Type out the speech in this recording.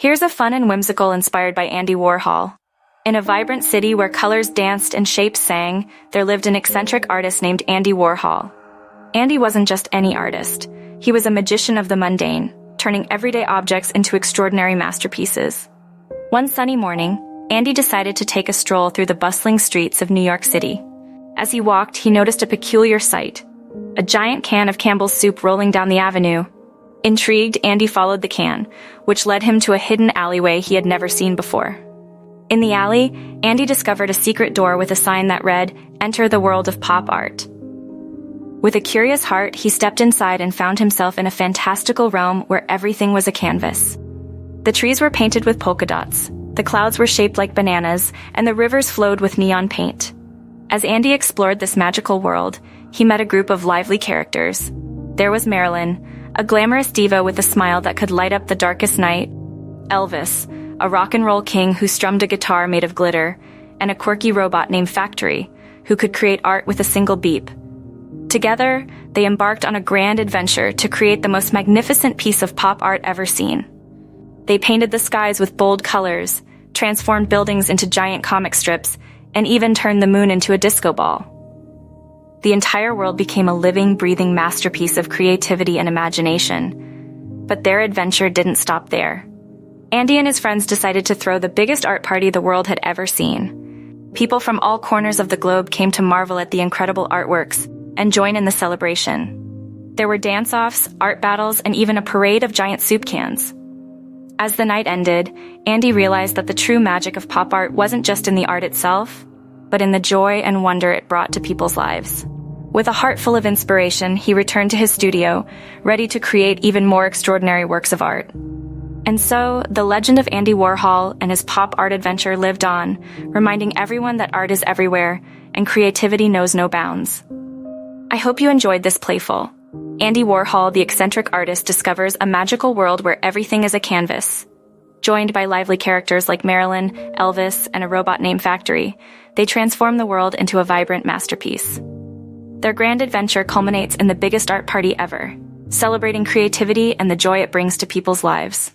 Here's a fun and whimsical inspired by Andy Warhol. In a vibrant city where colors danced and shapes sang, there lived an eccentric artist named Andy Warhol. Andy wasn't just any artist. He was a magician of the mundane, turning everyday objects into extraordinary masterpieces. One sunny morning, Andy decided to take a stroll through the bustling streets of New York City. As he walked, he noticed a peculiar sight: a giant can of Campbell's soup rolling down the avenue. Intrigued, Andy followed the can, which led him to a hidden alleyway he had never seen before. In the alley, Andy discovered a secret door with a sign that read, "Enter the world of pop art." With a curious heart, he stepped inside and found himself in a fantastical realm where everything was a canvas. The trees were painted with polka dots, the clouds were shaped like bananas, and the rivers flowed with neon paint. As Andy explored this magical world, he met a group of lively characters. There was Marilyn, a glamorous diva with a smile that could light up the darkest night; Elvis, a rock and roll king who strummed a guitar made of glitter; and a quirky robot named Factory, who could create art with a single beep. Together, they embarked on a grand adventure to create the most magnificent piece of pop art ever seen. They painted the skies with bold colors, transformed buildings into giant comic strips, and even turned the moon into a disco ball. The entire world became a living, breathing masterpiece of creativity and imagination. But their adventure didn't stop there. Andy and his friends decided to throw the biggest art party the world had ever seen. People from all corners of the globe came to marvel at the incredible artworks and join in the celebration. There were dance-offs, art battles, and even a parade of giant soup cans. As the night ended, Andy realized that the true magic of pop art wasn't just in the art itself, but in the joy and wonder it brought to people's lives. With a heart full of inspiration, he returned to his studio, ready to create even more extraordinary works of art. And so, the legend of Andy Warhol and his pop art adventure lived on, reminding everyone that art is everywhere and creativity knows no bounds. I hope you enjoyed this playful. Andy Warhol, the eccentric artist, discovers a magical world where everything is a canvas. Joined by lively characters like Marilyn, Elvis, and a robot named Factory, they transform the world into a vibrant masterpiece. Their grand adventure culminates in the biggest art party ever, celebrating creativity and the joy it brings to people's lives.